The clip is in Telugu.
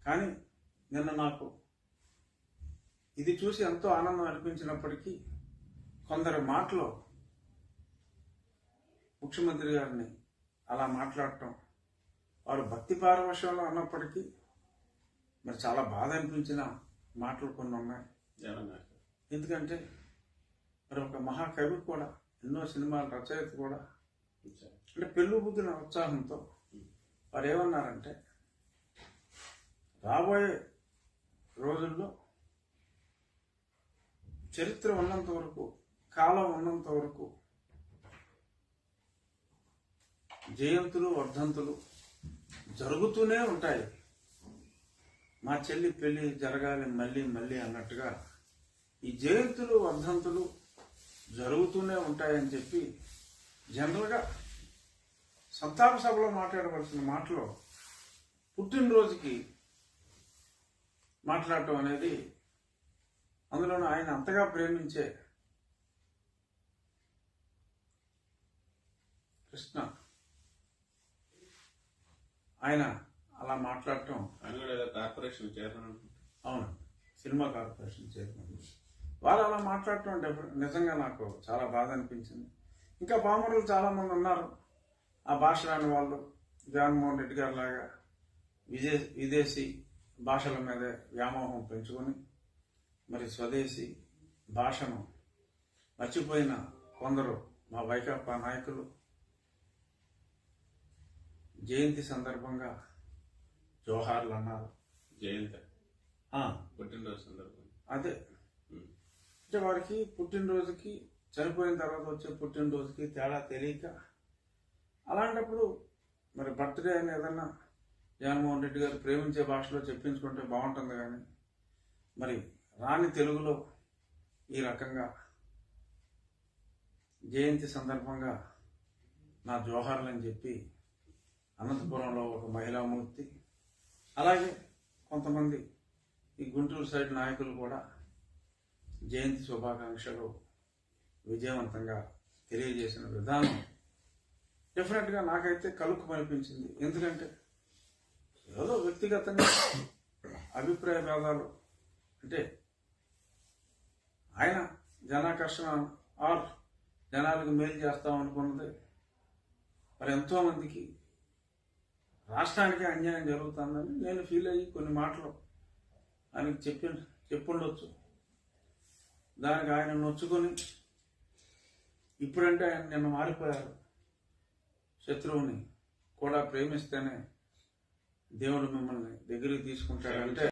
కానీ నిన్న నాకు ఇది చూసి ఎంతో ఆనందం అనిపించినప్పటికీ కొందరి మాటలో ముఖ్యమంత్రి గారిని అలా మాట్లాడటం, వారు భక్తి పారవశ్యంలో అన్నప్పటికీ మరి చాలా బాధ అనిపించిన మాటలు కొన్ని ఉన్నాయి. ఎందుకంటే మరి ఒక మహాకవి కూడా, ఎన్నో సినిమాల రచయిత కూడా, అంటే పెళ్ళు బుద్ధిన ఉత్సాహంతో వారు ఏమన్నారంటే, రాబోయే రోజుల్లో చరిత్ర ఉన్నంత వరకు, కాలం ఉన్నంత వరకు జయంతులు వర్ధంతులు జరుగుతూనే ఉంటాయి. మా చెల్లి పెళ్లి జరగాలి మళ్ళీ మళ్ళీ అన్నట్టుగా ఈ జయంతులు వర్ధంతులు జరుగుతూనే ఉంటాయని చెప్పి జనరల్గా సంతాప సభలో మాట్లాడవలసిన మాటలో పుట్టినరోజుకి మాట్లాడటం అనేది, అందులోనూ ఆయన అంతగా ప్రేమించే కృష్ణ ఆయన అలా మాట్లాడటం. కార్పొరేషన్ చైర్మన్, అవును, సినిమా కార్పొరేషన్ చైర్మన్, వాళ్ళు అలా మాట్లాడటం నిజంగా నాకు చాలా బాధ అనిపించింది. ఇంకా పామరులు చాలా మంది ఉన్నారు, ఆ భాష రాని వాళ్ళు, జగన్మోహన్ రెడ్డి గారి లాగా విదేశీ భాషల మీద వ్యామోహం పెంచుకొని మరి స్వదేశీ భాషను మర్చిపోయిన కొందరు మా వైకాపా నాయకులు జయంతి సందర్భంగా జోహార్లు అన్నారు. జయంతి పుట్టినరోజు సందర్భంగా అదే, అంటే వారికి పుట్టినరోజుకి, చనిపోయిన తర్వాత వచ్చే పుట్టినరోజుకి తేడా తెలియక, అలాంటప్పుడు మరి బర్త్డే అని ఏదన్నా జగన్మోహన్ రెడ్డి గారు ప్రేమించే భాషలో చెప్పించుకుంటే బాగుంటుంది. కానీ మరి రాని తెలుగులో ఈ రకంగా జయంతి సందర్భంగా నా జోహార్లు అని చెప్పి అనంతపురంలో ఒక మహిళామూర్తి, అలాగే కొంతమంది ఈ గుంటూరు సైడ్ నాయకులు కూడా జయంతి శుభాకాంక్షలు విజయవంతంగా తెలియజేసిన విధానం డెఫినెట్గా నాకైతే కలుపు అనిపించింది. ఎందుకంటే ఏదో వ్యక్తిగతంగా అభిప్రాయ భేదాలు, అంటే ఆయన జనాకర్షణ ఆర్ జనాలకు మేలు చేస్తాం అనుకున్నది మరి ఎంతో మందికి రాష్ట్రానికి అన్యాయం జరుగుతుందని నేను ఫీల్ అయ్యి కొన్ని మాటలు ఆయనకి చెప్పుండొచ్చు. దానికి ఆయన నొచ్చుకొని ఇప్పుడంటే ఆయన నిన్న మారిపోయారు. శత్రువుని కూడా ప్రేమిస్తేనే దేవుడు మిమ్మల్ని దగ్గరికి తీసుకుంటాడంటే